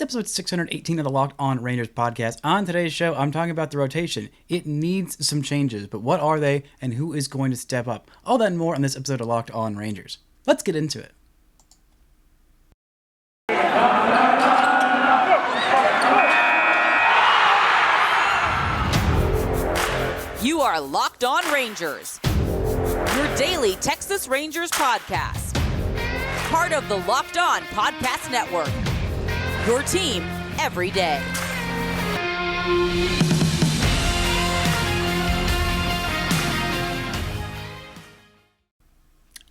It's episode 618 of the Locked On Rangers podcast. On today's show, I'm talking about the rotation. It needs some changes, but what are they and who is going to step up? All that and more on this episode of Locked On Rangers. Let's get into it. You are Locked On Rangers, your daily Texas Rangers podcast. Part of the Locked On Podcast Network, your team every day.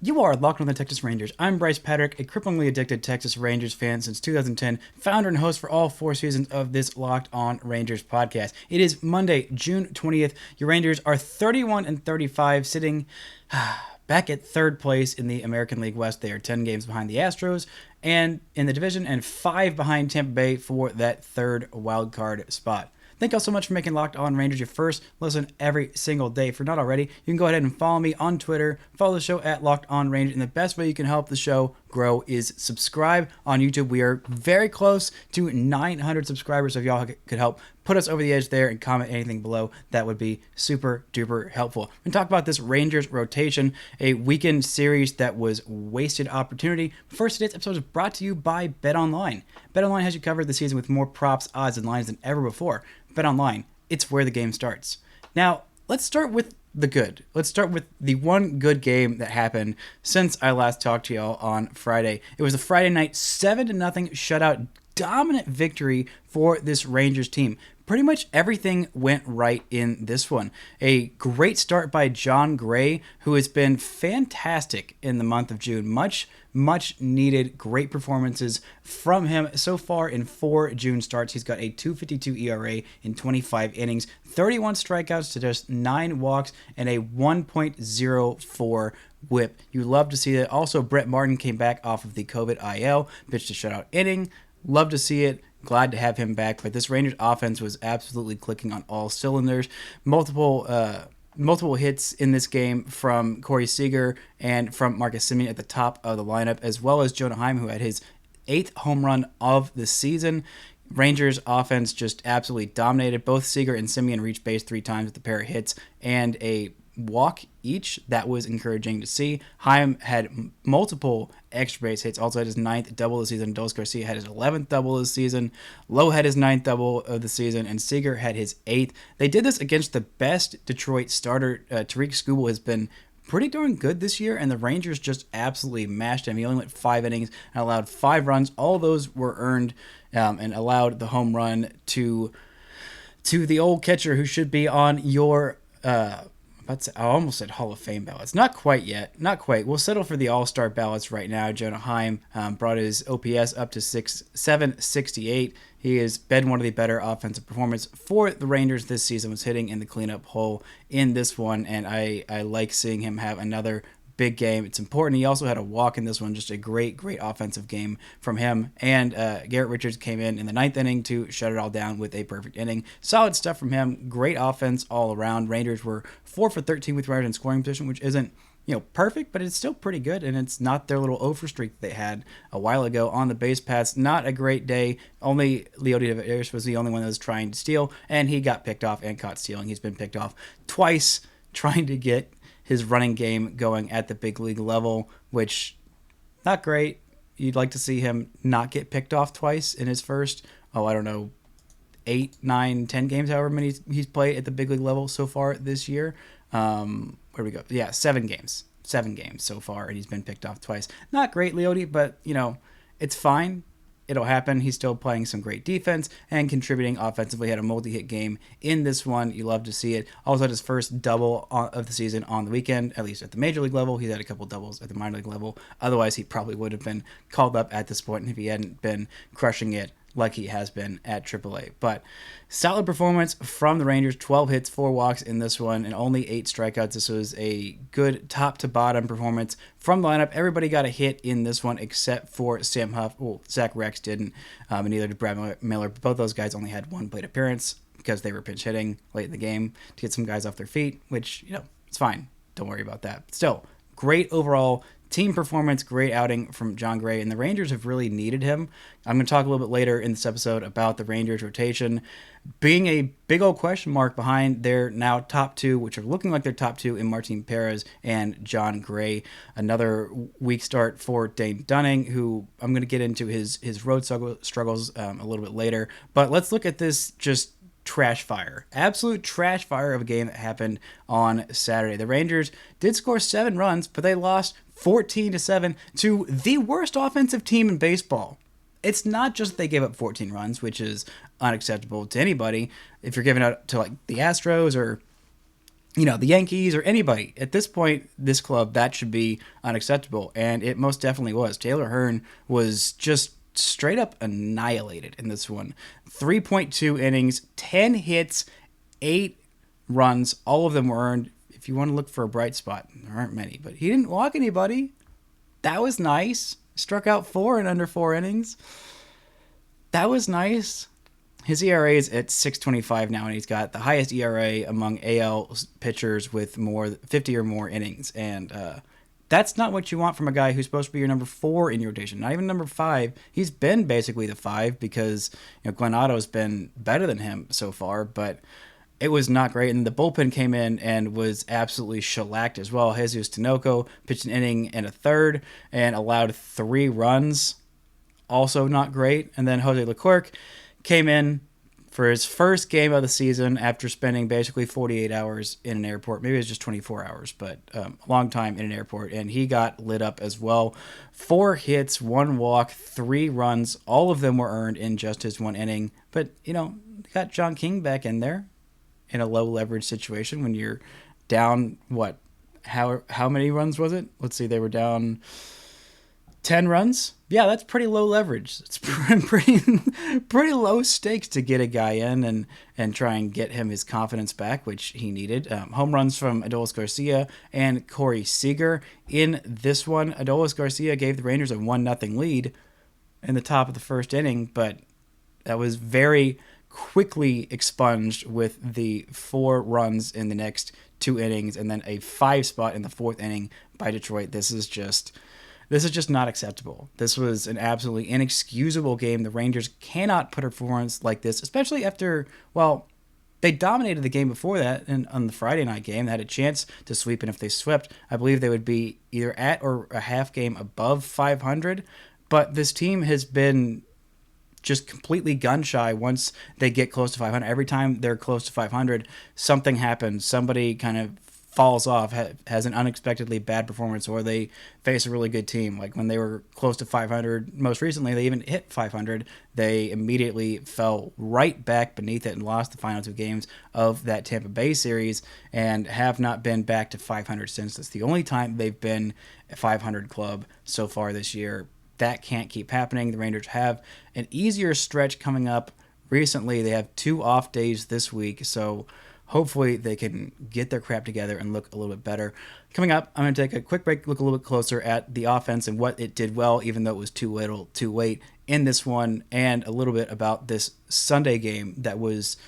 You are Locked On the Texas Rangers. I'm Bryce Patrick, a cripplingly addicted Texas Rangers fan since 2010, founder and host for all 4 seasons of this Locked On Rangers podcast. It is Monday, June 20th. Your Rangers are 31-35, sitting back at third place in the American League West. They are 10 games behind the Astros and in the division and 5 behind Tampa Bay for that third wild card spot. Thank you all so much for making Locked On Rangers your first listen every single day. If you're not already, you can go ahead and follow me on Twitter, follow the show at Locked On Rangers, and the best way you can help the show grow is subscribe on YouTube. We are very close to 900 subscribers, so if y'all could help put us over the edge there and comment anything below, that would be super duper helpful. We're going to talk about this Rangers rotation, a weekend series that was wasted opportunity. First, today's episode is brought to you by BetOnline. BetOnline has you covered this season with more props, odds, and lines than ever before. BetOnline, it's where the game starts. Now, let's start with the good. Let's start with the one good game that happened since I last talked to y'all on Friday. It was a Friday night 7-0 shutout dominant victory for this Rangers team. Pretty much everything went right in this one. A great start by Jon Gray, who has been fantastic in the month of June. Much needed great performances from him so far in 4 June starts. He's got a 2.52 ERA in 25 innings, 31 strikeouts to just 9 walks, and a 1.04 whip. You love to see that. Also, Brett Martin came back off of the COVID IL, pitched a shutout inning. Love to see it. Glad to have him back. But this Rangers offense was absolutely clicking on all cylinders. Multiple hits in this game from Corey Seager and from Marcus Semien at the top of the lineup, as well as Jonah Heim, who had his 8th home run of the season. Rangers offense just absolutely dominated. Both Seager and Semien reached base 3 times with a pair of hits and a walk each. That was encouraging to see. Heim had multiple extra base hits, also had his 9th double of the season. Dos Garcia had his 11th double of the season. Lowe had his 9th double of the season, and Seager had his 8th. They did this against the best Detroit starter. Tariq Skubal has been pretty darn good this year, and the Rangers just absolutely mashed him. He only went 5 innings and allowed 5 runs. All those were earned and allowed the home run to the old catcher who should be on your I almost said Hall of Fame ballots. Not quite yet. Not quite. We'll settle for the All-Star ballots right now. Jonah Heim brought his OPS up to 768. He has been one of the better offensive performers for the Rangers this season, was hitting in the cleanup hole in this one, and I like seeing him have another big game. It's important. He also had a walk in this one. Just a great offensive game from him. And Garrett Richards came in the 9th inning to shut it all down with a perfect inning. Solid stuff from him. Great offense all around. Rangers were 4 for 13 with runners in scoring position, which isn't perfect, but it's still pretty good, and it's not their little 0 for streak they had a while ago on the base paths. Not a great day. Only Leody Taveras was the only one that was trying to steal, and he got picked off and caught stealing. He's been picked off twice trying to get his running game going at the big league level, which not great. You'd like to see him not get picked off twice in his first, 8, 9, 10 games, however many he's played at the big league level so far this year. Where do we go? Yeah, 7 games. 7 games so far, and he's been picked off twice. Not great, Leody, but, it's fine. It'll happen. He's still playing some great defense and contributing offensively. Had a multi-hit game in this one. You love to see it. Also had his first double of the season on the weekend, at least at the major league level. He's had a couple doubles at the minor league level. Otherwise, he probably would have been called up at this point if he hadn't been crushing it like he has been at AAA. But solid performance from the Rangers. 12 hits, 4 walks in this one, and only 8 strikeouts. This was a good top-to-bottom performance from the lineup. Everybody got a hit in this one except for Sam Huff. Well, Zach Rex didn't, and neither did Brad Miller. Both those guys only had 1 plate appearance because they were pinch hitting late in the game to get some guys off their feet, which, it's fine. Don't worry about that. Still, great overall team performance, great outing from Jon Gray, and the Rangers have really needed him. I'm going to talk a little bit later in this episode about the Rangers rotation being a big old question mark behind their now top two, which are looking like their top two in Martin Perez and Jon Gray. Another weak start for Dane Dunning, who I'm going to get into his road struggles a little bit later. But let's look at this just trash fire. Absolute trash fire of a game that happened on Saturday. The Rangers did score 7 runs, but they lost 14-7 to the worst offensive team in baseball. It's not just that they gave up 14 runs, which is unacceptable to anybody. If you're giving out to like the Astros or the Yankees or anybody, at this point, this club, that should be unacceptable. And it most definitely was. Taylor Hearn was just straight up annihilated in this one. 3.2 innings, 10 hits, 8 runs. All of them were earned. If you want to look for a bright spot, there aren't many, but he didn't walk anybody. That was nice. Struck out 4 in under 4 innings. That was nice. His ERA is at 6.25 now, and he's got the highest ERA among AL pitchers with 50 or more innings. And that's not what you want from a guy who's supposed to be your number 4 in your rotation, not even number 5. He's been basically the 5 because Glenn Otto's been better than him so far, but it was not great. And the bullpen came in and was absolutely shellacked as well. Jesus Tinoco pitched an inning and a third and allowed 3 runs. Also not great. And then Jose Leclerc came in for his first game of the season after spending basically 48 hours in an airport. Maybe it was just 24 hours, but a long time in an airport. And he got lit up as well. 4 hits, 1 walk, 3 runs. All of them were earned in just his 1 inning. But, got John King back in there in a low leverage situation when you're down, how many runs was it? Let's see, they were down 10 runs. Yeah, that's pretty low leverage. It's pretty low stakes to get a guy in and try and get him his confidence back, which he needed. Home runs from Adolis Garcia and Corey Seager. In this one, Adolis Garcia gave the Rangers a 1-0 lead in the top of the first inning, but that was very quickly expunged with the 4 runs in the next 2 innings and then a 5 spot in the 4th inning by Detroit. This is just not acceptable. This was an absolutely inexcusable game. The Rangers cannot put a performance like this, especially after, they dominated the game before that, and on the Friday night game, they had a chance to sweep, and if they swept, I believe they would be either at or a half game above 500, but this team has been just completely gun shy once they get close to 500. Every time they're close to 500, something happens. Somebody kind of falls off, has an unexpectedly bad performance, or they face a really good team. Like when they were close to 500, most recently, they even hit 500. They immediately fell right back beneath it and lost the final 2 games of that Tampa Bay series and have not been back to 500 since. That's the only time they've been a 500 club so far this year. That can't keep happening. The Rangers have an easier stretch coming up. Recently, they have 2 off days this week, so hopefully they can get their crap together and look a little bit better. Coming up, I'm going to take a quick break, look a little bit closer at the offense and what it did well, even though it was too little, too late in this one, and a little bit about this Sunday game that was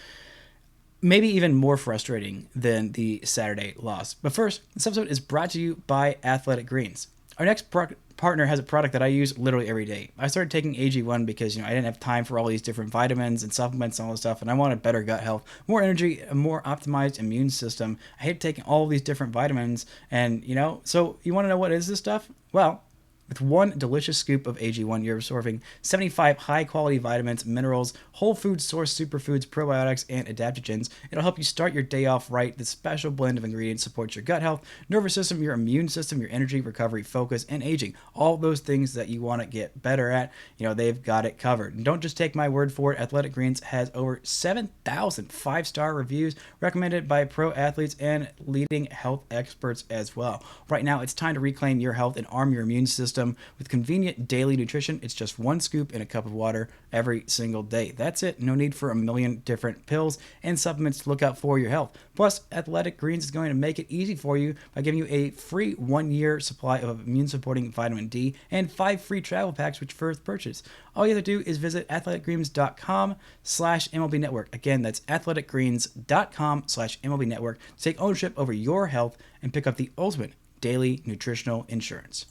maybe even more frustrating than the Saturday loss. But first, this episode is brought to you by Athletic Greens. Our next partner has a product that I use literally every day. I started taking AG1 because I didn't have time for all these different vitamins and supplements and all this stuff, and I wanted better gut health, more energy, a more optimized immune system. I hate taking all these different vitamins, and so you want to know what is this stuff? Well, with 1 delicious scoop of AG1, you're absorbing 75 high-quality vitamins, minerals, whole food source superfoods, probiotics, and adaptogens. It'll help you start your day off right. This special blend of ingredients supports your gut health, nervous system, your immune system, your energy, recovery, focus, and aging. All those things that you want to get better at, they've got it covered. And don't just take my word for it. Athletic Greens has over 7,000 5-star reviews recommended by pro athletes and leading health experts as well. Right now, it's time to reclaim your health and arm your immune system with convenient daily nutrition. It's just 1 scoop in a cup of water every single day. That's it. No need for a million different pills and supplements to look out for your health. Plus, Athletic Greens is going to make it easy for you by giving you a free 1-year supply of immune-supporting vitamin D and 5 free travel packs with first purchase. All you have to do is visit athleticgreens.com/MLB Network. Again, that's athleticgreens.com/MLB Network to take ownership over your health and pick up the ultimate daily nutritional insurance.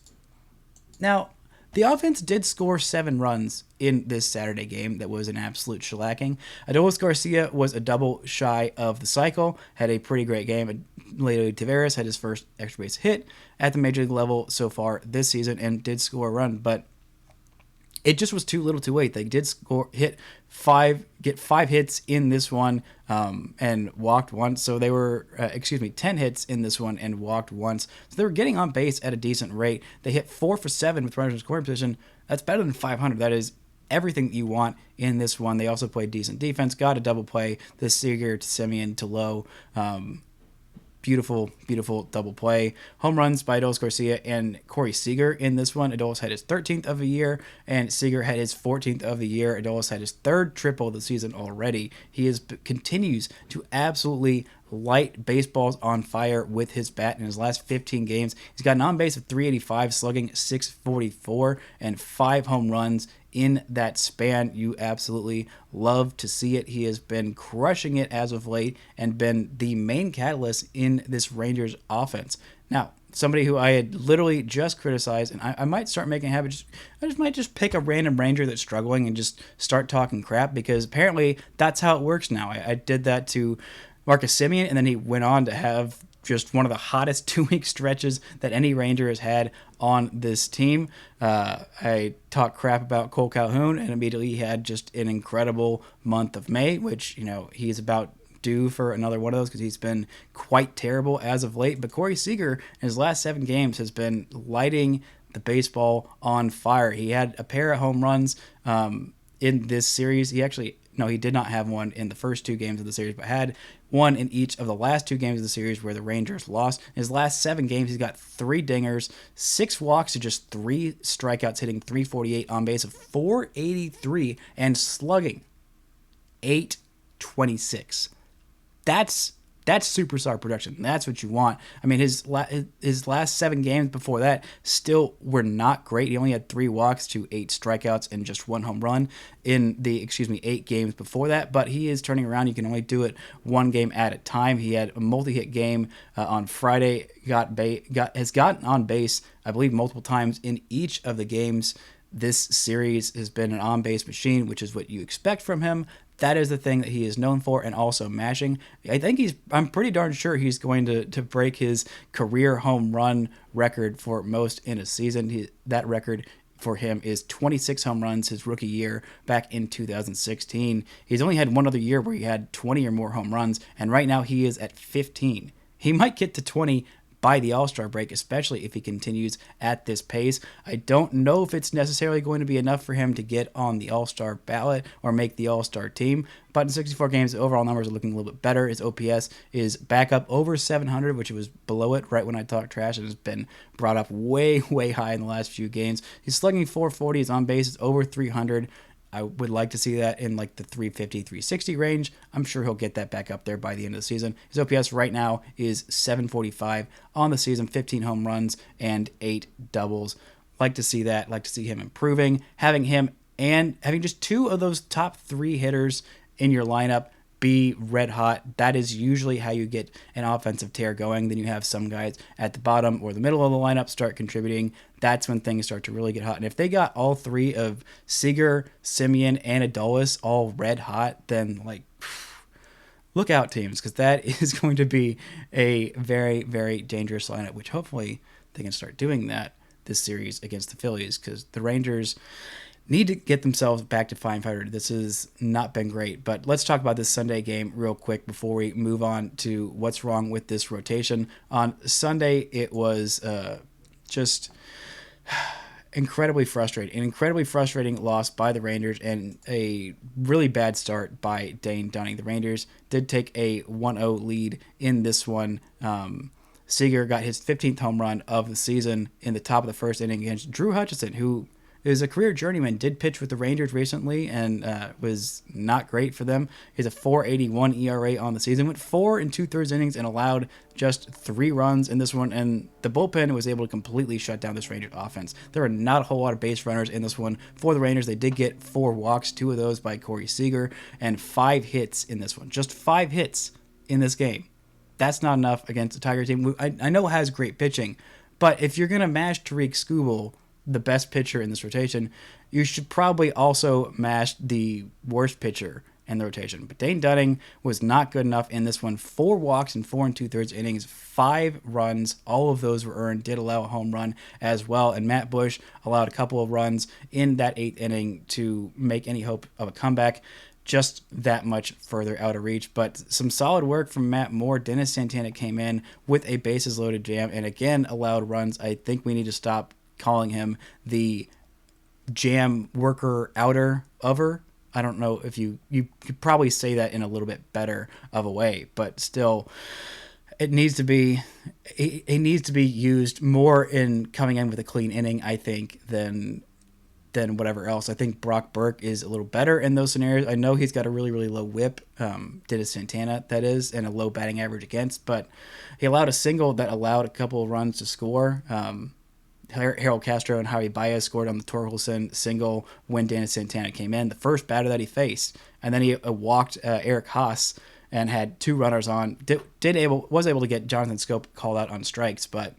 Now, the offense did score 7 runs in this Saturday game. That was an absolute shellacking. Adolis Garcia was a double shy of the cycle, had a pretty great game. Leo Taveras had his first extra base hit at the major league level so far this season and did score a run, but it just was too little too late. They did get 5 hits in this one and walked once. So they were, 10 hits in this one and walked once. So they were getting on base at a decent rate. They hit 4 for 7 with runners in scoring position. That's better than 500. That is everything that you want in this one. They also played decent defense, got a double play. The Seager to Semien to Lowe. Beautiful double play. Home runs by Adolis Garcia and Corey Seager in this one. Adolis had his 13th of the year, and Seager had his 14th of the year. Adolis had his 3rd triple of the season already. He continues to absolutely light baseballs on fire with his bat in his last 15 games. He's got an on-base of 385, slugging 644, and 5 home runs in that span. You absolutely love to see it. He has been crushing it as of late and been the main catalyst in this Rangers offense. Now, somebody who I had literally just criticized, and I might start making a habit, I might just pick a random Ranger that's struggling and just start talking crap, because apparently that's how it works now. I did that to Marcus Semien, and then he went on to have just one of the hottest 2-week stretches that any Ranger has had on this team. I talked crap about Cole Calhoun, and immediately he had just an incredible month of May, which, he's about due for another one of those because he's been quite terrible as of late. But Corey Seager, in his last 7 games, has been lighting the baseball on fire. He had a pair of home runs in this series. He did not have one in the first 2 games of the series, but had one in each of the last 2 games of the series where the Rangers lost. In his last 7 games, he's got 3 dingers, 6 walks to just 3 strikeouts, hitting 348 on base of 483 and slugging 826. That's superstar production. That's what you want. I mean, his last 7 games before that still were not great. He only had 3 walks to 8 strikeouts and just 1 home run in the 8 games before that. But he is turning around. You can only do it 1 game at a time. He had a multi-hit game on Friday. Has gotten on base, I believe, multiple times in each of the games. This series has been an on-base machine, which is what you expect from him. That is the thing that he is known for, and also mashing. I'm pretty darn sure he's going to break his career home run record for most in a season. That record for him is 26 home runs his rookie year back in 2016. He's only had one other year where he had 20 or more home runs, and right now he is at 15. He might get to 20 by the All-Star break, especially if he continues at this pace. I don't know if it's necessarily going to be enough for him to get on the All-Star ballot or make the All-Star team, but in 64 games, the overall numbers are looking a little bit better. His OPS is back up over 700, which was below it right when I talked trash. It has been brought up way, way high in the last few games. He's slugging 440. His on base is over 300. I would like to see that in like the 350, 360 range. I'm sure he'll get that back up there by the end of the season. His OPS right now is 745 on the season, 15 home runs and 8 doubles. Like to see that. Like to see him improving. Having just 2 of those top 3 hitters in your lineup be red hot. That is usually how you get an offensive tear going. Then you have some guys at the bottom or the middle of the lineup start contributing. That's when things start to really get hot. And if they got all 3 of Seager, Semien, and Adolis all red hot, then look out, teams, because that is going to be a very, very dangerous lineup, which hopefully they can start doing that this series against the Phillies, because the Rangers need to get themselves back to 500. This has not been great, but let's talk about this Sunday game real quick before we move on to what's wrong with this rotation. On Sunday, it was just incredibly frustrating. An incredibly frustrating loss by the Rangers and a really bad start by Dane Dunning. The Rangers did take a 1-0 lead in this one. Seager got his 15th home run of the season in the top of the first inning against Drew Hutchison, who is a career journeyman, did pitch with the Rangers recently and was not great for them. He has a 4.81 ERA on the season, went 4 2/3 innings and allowed just 3 runs in this one, and the bullpen was able to completely shut down this Rangers offense. There are not a whole lot of base runners in this one for the Rangers. They did get 4 walks, 2 of those by Corey Seager, and 5 hits in this one. Just 5 hits in this game. That's not enough against the Tiger team. I know it has great pitching, but if you're going to mash Tariq Skubal, the best pitcher in this rotation, you should probably also mash the worst pitcher in the rotation. But Dane Dunning was not good enough in this one. 4 walks in 4 2/3 innings, 5 runs. All of those were earned. Did allow a home run as well. And Matt Bush allowed a couple of runs in that 8th inning to make any hope of a comeback. Just that much further out of reach. But some solid work from Matt Moore. Dennis Santana came in with a bases loaded jam and again allowed runs. I think we need to stop calling him the jam worker outer over. I don't know if you could probably say that in a little bit better of a way, but still it needs to be used more in coming in with a clean inning, I think, than whatever else. I think Brock Burke is a little better in those scenarios. I know he's got a really, really low whip, Dennis Santana, that is, and a low batting average against, but he allowed a single that allowed a couple of runs to score. Harold Castro and Javi Baez scored on the Torkelson single when Dennis Santana came in, the first batter that he faced. And then he walked Eric Haas and had 2 runners on. Was able to get Jonathan Scope called out on strikes, but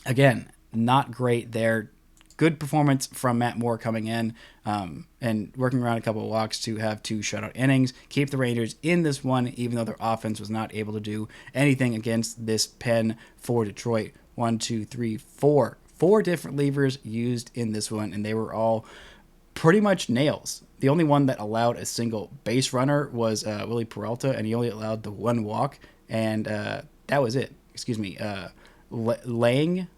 again, not great there. Good performance from Matt Moore coming in and working around a couple of walks to have 2 shutout innings. Keep the Rangers in this one, even though their offense was not able to do anything against this pen for Detroit. 1, 2, 3, 4. 4 different levers used in this one, and they were all pretty much nails. The only one that allowed a single base runner was Willie Peralta, and he only allowed the 1 walk, and that was it. Excuse me. Lange,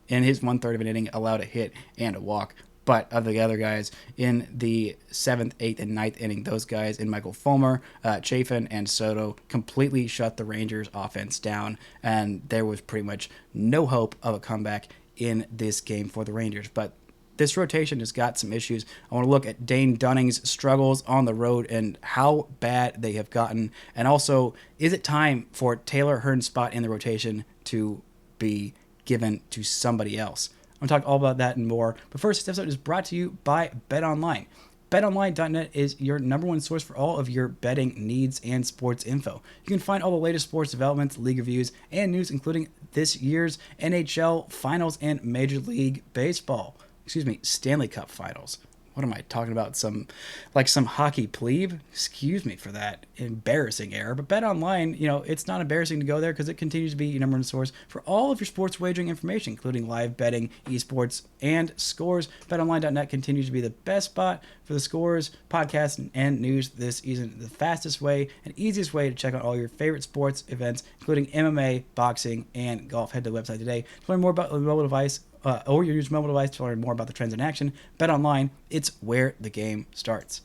in his 1/3 of an inning, allowed a hit and a walk. But of the other guys in the 7th, 8th, and 9th inning, those guys in Michael Fulmer, Chafin, and Soto completely shut the Rangers' offense down, and there was pretty much no hope of a comeback in this game for the Rangers. But this rotation has got some issues. I want to look at Dane Dunning's struggles on the road and how bad they have gotten. And also, is it time for Taylor Hearn's spot in the rotation to be given to somebody else? I'm going to talk all about that and more. But first, this episode is brought to you by BetOnline. BetOnline.net is your number one source for all of your betting needs and sports info. You can find all the latest sports developments, league reviews, and news, including this year's NHL Finals and Major League Baseball. Stanley Cup Finals. What am I talking about? Some hockey plebe? Excuse me for that embarrassing error. But BetOnline, it's not embarrassing to go there because it continues to be your number one source for all of your sports wagering information, including live betting, esports, and scores. BetOnline.net continues to be the best spot for the scores, podcasts, and news this season. The fastest way and easiest way to check out all your favorite sports events, including MMA, boxing, and golf. Head to the website today to learn more about the mobile device. Or your mobile device to learn more about the trends in action. BetOnline, it's where the game starts.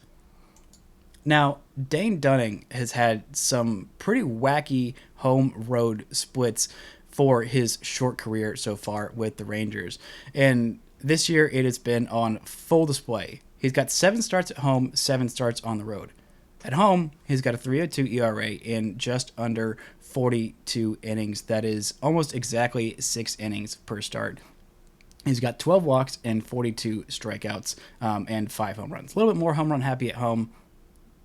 Now, Dane Dunning has had some pretty wacky home-road splits for his short career so far with the Rangers. And this year, it has been on full display. He's got 7 starts at home, 7 starts on the road. At home, he's got a 3.02 ERA in just under 42 innings. That is almost exactly 6 innings per start. He's got 12 walks and 42 strikeouts and 5 home runs. A little bit more home run happy at home.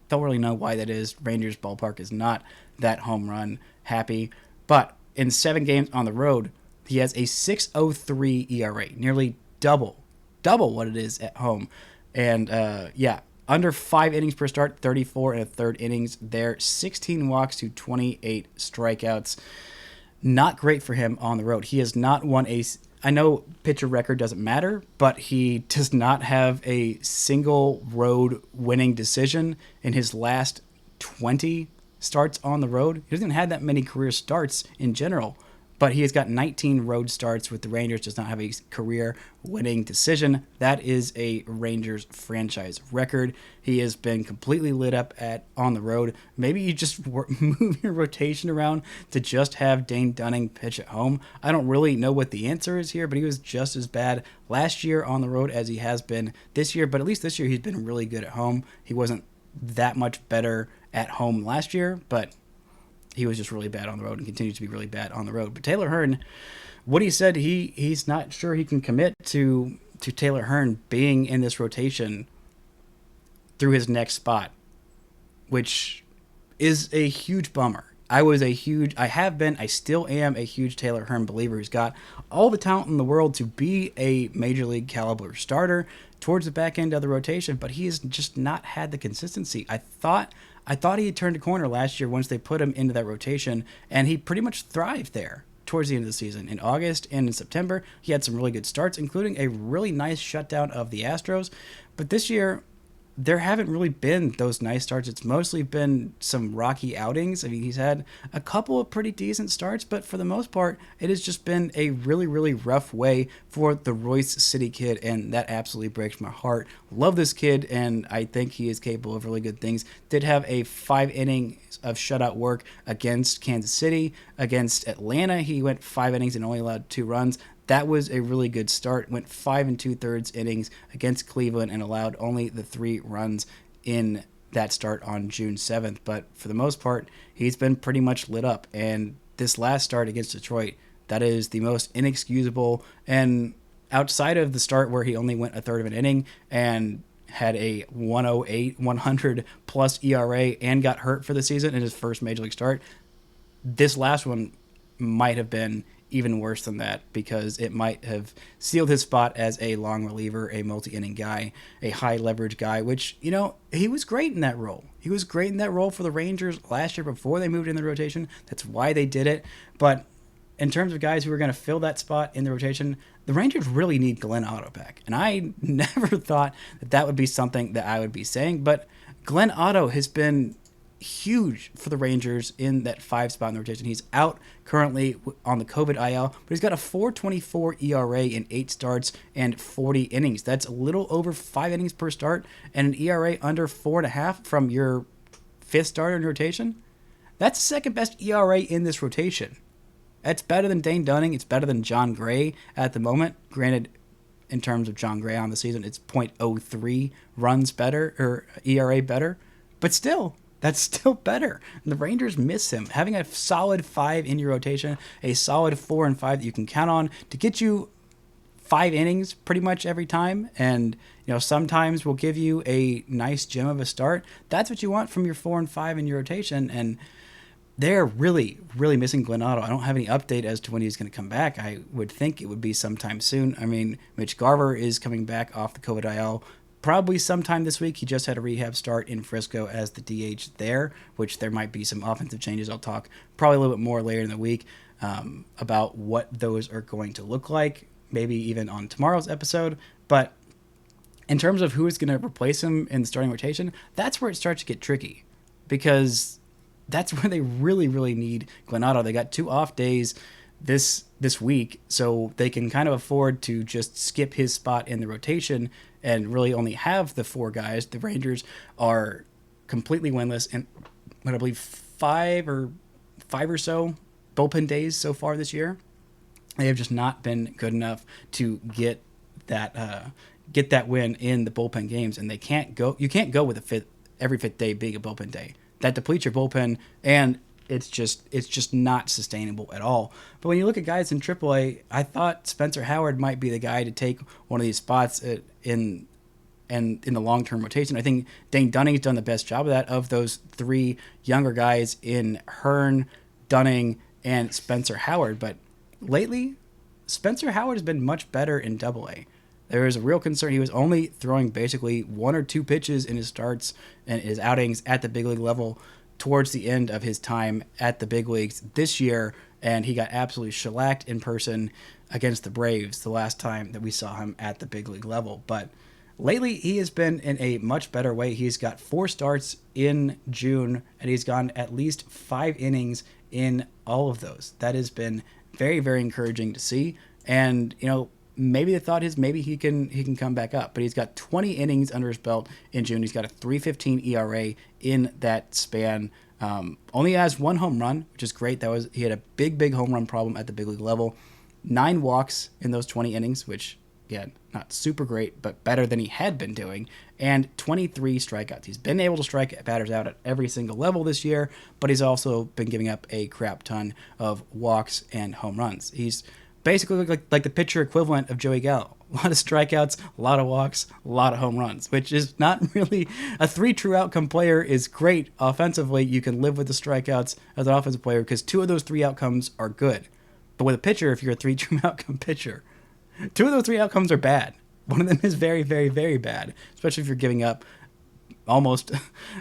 Don't really know why that is. Rangers ballpark is not that home run happy. But in 7 games on the road, he has a 6.03 ERA, nearly double what it is at home. And under 5 innings per start, 34 1/3 innings there, 16 walks to 28 strikeouts. Not great for him on the road. He has not won I know pitcher record doesn't matter, but he does not have a single road winning decision in his last 20 starts on the road. He doesn't have that many career starts in general, but he has got 19 road starts with the Rangers, does not have a career winning decision. That is a Rangers franchise record. He has been completely lit up on the road. Maybe you just move your rotation around to just have Dane Dunning pitch at home. I don't really know what the answer is here, but he was just as bad last year on the road as he has been this year. But at least this year he's been really good at home. He wasn't that much better at home last year, but he was just really bad on the road and continues to be really bad on the road. But Taylor Hearn, what he said, he's not sure he can commit to Taylor Hearn being in this rotation through his next spot, which is a huge bummer. I still am a huge Taylor Hearn believer who's got all the talent in the world to be a major league caliber starter towards the back end of the rotation, but he has just not had the consistency. I thought he had turned a corner last year once they put him into that rotation, and he pretty much thrived there towards the end of the season. In August and in September, he had some really good starts, including a really nice shutdown of the Astros. But this year, there haven't really been those nice starts. It's mostly been some rocky outings. I mean, he's had a couple of pretty decent starts, but for the most part, it has just been a really, really rough way for the Royce City kid, and that absolutely breaks my heart. Love this kid, and I think he is capable of really good things. Did have a 5 innings of shutout work against Kansas City. Against Atlanta, he went 5 innings and only allowed 2 runs. That was a really good start. Went 5 2/3 innings against Cleveland and allowed only the 3 runs in that start on June 7th. But for the most part, he's been pretty much lit up. And this last start against Detroit, that is the most inexcusable. And outside of the start where he only went a third of an inning and had a 108, 100 plus ERA and got hurt for the season in his first major league start, this last one might have been even worse than that, because it might have sealed his spot as a long reliever, a multi-inning guy, a high leverage guy, which, he was great in that role. He was great in that role for the Rangers last year before they moved in the rotation. That's why they did it. But in terms of guys who are going to fill that spot in the rotation, the Rangers really need Glenn Otto back. And I never thought that would be something that I would be saying, but Glenn Otto has been huge for the Rangers in that 5 spot in the rotation. He's out currently on the COVID IL, but he's got a 4.24 ERA in 8 starts and 40 innings. That's a little over 5 innings per start, and an ERA under 4.5 from your 5th starter in rotation. That's the second best ERA in this rotation. That's better than Dane Dunning. It's better than Jon Gray at the moment. Granted, in terms of Jon Gray on the season, it's .03 runs better, or ERA better, but still, that's still better. And the Rangers miss him. Having a solid 5 in your rotation, a solid 4 and 5 that you can count on to get you 5 innings pretty much every time, and sometimes will give you a nice gem of a start. That's what you want from your 4 and 5 in your rotation, and they're really, really missing Glenn Otto. I don't have any update as to when he's going to come back. I would think it would be sometime soon. I mean, Mitch Garver is coming back off the COVID IL probably sometime this week. He just had a rehab start in Frisco as the DH there, which there might be some offensive changes. I'll talk probably a little bit more later in the week about what those are going to look like, maybe even on tomorrow's episode. But in terms of who is going to replace him in the starting rotation, that's where it starts to get tricky, because that's where they really, really need Glenn Otto. They got 2 off days this week, so they can kind of afford to just skip his spot in the rotation and really only have the 4 guys. The Rangers are completely winless in what I believe 5 or so bullpen days so far this year. They have just not been good enough to get that win in the bullpen games, and you can't go with every 5th day being a bullpen day. That depletes your bullpen, and it's just not sustainable at all. But when you look at guys in AAA, I thought Spencer Howard might be the guy to take one of these spots in the long-term rotation. I think Dane Dunning's done the best job of that, of those 3 younger guys in Hearn, Dunning, and Spencer Howard. But lately, Spencer Howard has been much better in AA. There is a real concern. He was only throwing basically 1 or 2 pitches in his starts and his outings at the big league level towards the end of his time at the big leagues this year, and he got absolutely shellacked in person against the Braves the last time that we saw him at the big league level. But lately, he has been in a much better way. He's got 4 starts in June, and he's gone at least 5 innings in all of those. That has been very, very encouraging to see. And, maybe the thought is maybe he can come back up. But he's got 20 innings under his belt in June. He's got a 3.15 ERA in that span. Only has 1 home run, which is great. He had a big home run problem at the big league level. 9 walks in those 20 innings, which, again, not super great, but better than he had been doing. And 23 strikeouts. He's been able to strike batters out at every single level this year, but he's also been giving up a crap ton of walks and home runs. He's basically like the pitcher equivalent of Joey Gallo. A lot of strikeouts, a lot of walks, a lot of home runs, which is not really a 3 true outcome player is great offensively. You can live with the strikeouts as an offensive player because 2 of those 3 outcomes are good. But with a pitcher, if you're a 3 true outcome pitcher, 2 of those 3 outcomes are bad. One of them is very, very, very bad, especially if you're giving up almost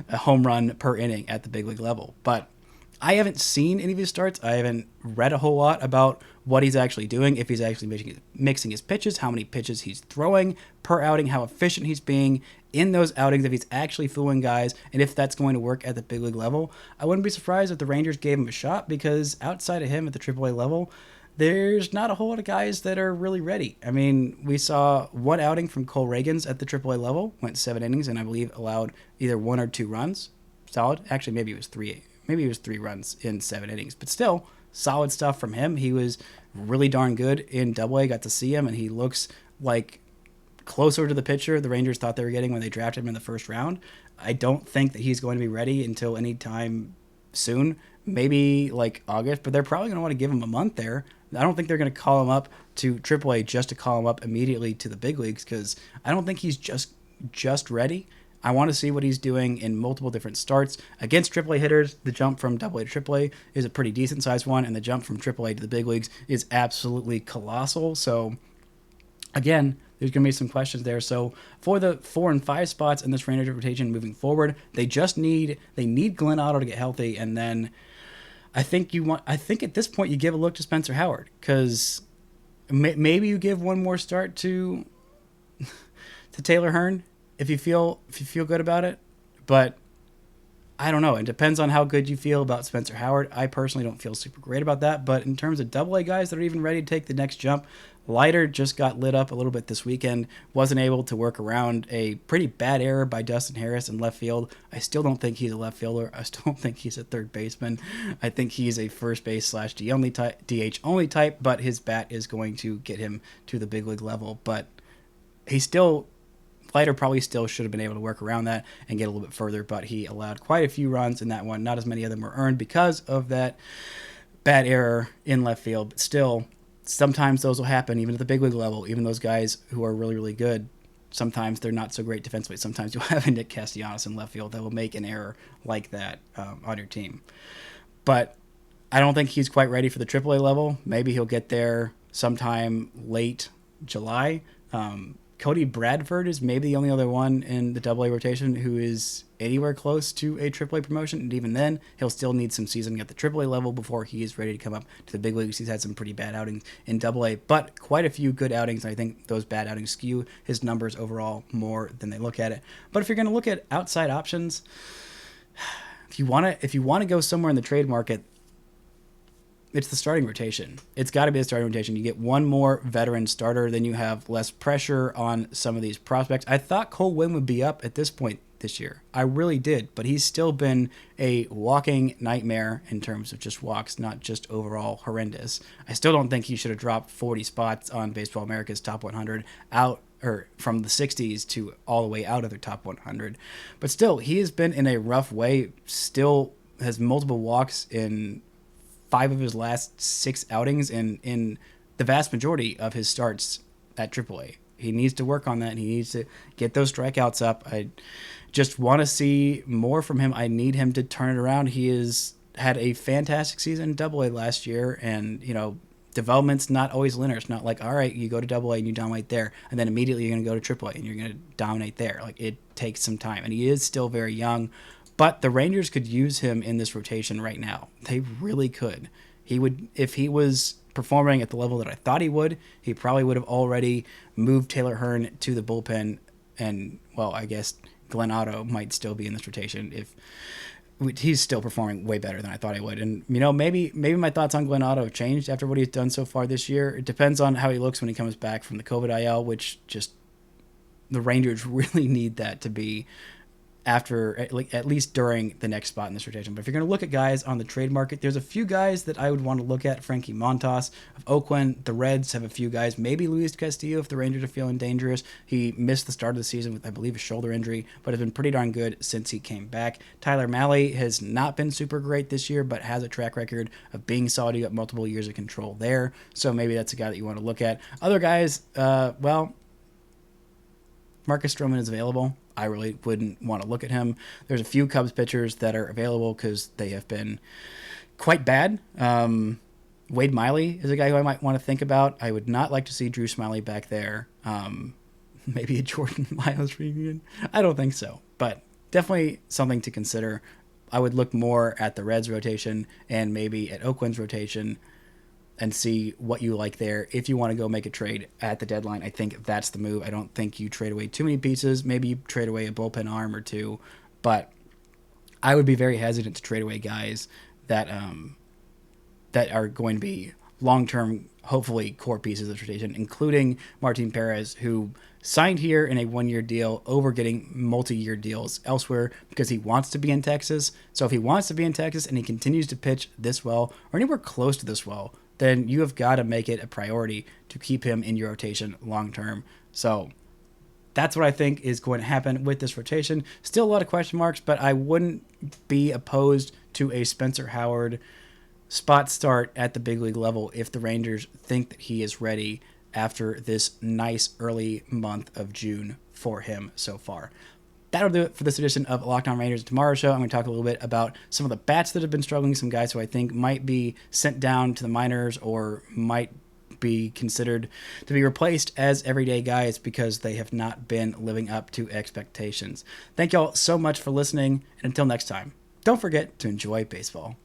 a home run per inning at the big league level. But I haven't seen any of his starts. I haven't read a whole lot about what he's actually doing, if he's actually mixing his pitches, how many pitches he's throwing per outing, how efficient he's being in those outings, if he's actually fooling guys, and if that's going to work at the big league level. I wouldn't be surprised if the Rangers gave him a shot because outside of him at the AAA level, there's not a whole lot of guys that are really ready. I mean, we saw one outing from Cole Reagans at the AAA level, went 7 innings, and I believe allowed either 1 or 2 runs. Solid. Actually, maybe it was 3. Maybe it was 3 runs in 7 innings, but still solid stuff from him. He was really darn good in AA. Got to see him, and he looks like closer to the pitcher the Rangers thought they were getting when they drafted him in the first round. I don't think that he's going to be ready until any time soon, maybe like August, but they're probably going to want to give him a month there. I don't think they're going to call him up to AAA just to call him up immediately to the big leagues because I don't think he's just ready. I want to see what he's doing in multiple different starts. Against AAA hitters, the jump from AA to AAA is a pretty decent-sized one, and the jump from AAA to the big leagues is absolutely colossal. So, again, there's going to be some questions there. So, for the 4 and 5 spots in this Rangers rotation moving forward, they need Glenn Otto to get healthy, and then I think at this point you give a look to Spencer Howard because maybe you give one more start to Taylor Hearn. If you feel good about it, but I don't know. It depends on how good you feel about Spencer Howard. I personally don't feel super great about that, but in terms of AA guys that are even ready to take the next jump, Leiter just got lit up a little bit this weekend. Wasn't able to work around a pretty bad error by Dustin Harris in left field. I still don't think he's a left fielder. I still don't think he's a third baseman. I think he's a first base / DH only type, but his bat is going to get him to the big league level. But Leiter probably still should have been able to work around that and get a little bit further, but he allowed quite a few runs in that one. Not as many of them were earned because of that bad error in left field, but still, sometimes those will happen even at the big league level. Even those guys who are really, really good, sometimes they're not so great defensively. Sometimes you'll have a Nick Castellanos in left field that will make an error like that on your team. But I don't think he's quite ready for the AAA level. Maybe he'll get there sometime late July. Cody Bradford is maybe the only other one in the AA rotation who is anywhere close to a AAA promotion, and even then, he'll still need some seasoning at the AAA level before he is ready to come up to the big leagues. He's had some pretty bad outings in AA, but quite a few good outings, and I think those bad outings skew his numbers overall more than they look at it. But if you're going to look at outside options, if you want to go somewhere in the trade market, it's the starting rotation. It's got to be the starting rotation. You get one more veteran starter, then you have less pressure on some of these prospects. I thought Cole Winn would be up at this point this year. I really did, but he's still been a walking nightmare in terms of just walks, not just overall horrendous. I still don't think he should have dropped 40 spots on Baseball America's top 100 out or from the 60s to all the way out of their top 100. But still, he has been in a rough way, still has multiple walks in 5 of his last 6 outings and in the vast majority of his starts at AAA. He needs to work on that. He needs to get those strikeouts up. I just want to see more from him. I need him to turn it around. He has had a fantastic season in AA last year, and development's not always linear. It's not like, all right, you go to AA and you dominate there, and then immediately you're going to go to AAA and you're going to dominate there. Like, it takes some time, and he is still very young. But the Rangers could use him in this rotation right now. They really could. He would, if he was performing at the level that I thought he would, he probably would have already moved Taylor Hearn to the bullpen. And, well, I guess Glenn Otto might still be in this rotation if he's still performing way better than I thought he would. And, maybe my thoughts on Glenn Otto have changed after what he's done so far this year. It depends on how he looks when he comes back from the COVID IL, which just the Rangers really need that to be after, at least during the next spot in this rotation. But if you're going to look at guys on the trade market, there's a few guys that I would want to look at. Frankie Montas of Oakland. The Reds have a few guys. Maybe Luis Castillo if the Rangers are feeling dangerous. He missed the start of the season with, I believe, a shoulder injury, but has been pretty darn good since he came back. Tyler Mahle has not been super great this year, but has a track record of being solid. You got multiple years of control there, so maybe that's a guy that you want to look at. Other guys, Marcus Stroman is available, I really wouldn't want to look at him. There's a few Cubs pitchers that are available because they have been quite bad. Wade Miley is a guy who I might want to think about. I would not like to see Drew Smyly back there. Maybe a Jordan Miles reunion. I don't think so, but definitely something to consider. I would look more at the Reds rotation and maybe at Oakland's rotation and see what you like there. If you want to go make a trade at the deadline, I think that's the move. I don't think you trade away too many pieces. Maybe you trade away a bullpen arm or two, but I would be very hesitant to trade away guys that are going to be long-term, hopefully core pieces of the rotation, including Martin Perez, who signed here in a one-year deal over getting multi-year deals elsewhere because he wants to be in Texas. So if he wants to be in Texas and he continues to pitch this well or anywhere close to this well, then you have got to make it a priority to keep him in your rotation long-term. So that's what I think is going to happen with this rotation. Still a lot of question marks, but I wouldn't be opposed to a Spencer Howard spot start at the big league level if the Rangers think that he is ready after this nice early month of June for him so far. That'll do it for this edition of Locked On Rangers. Tomorrow's show, I'm going to talk a little bit about some of the bats that have been struggling, some guys who I think might be sent down to the minors or might be considered to be replaced as everyday guys because they have not been living up to expectations. Thank y'all so much for listening, and until next time, don't forget to enjoy baseball.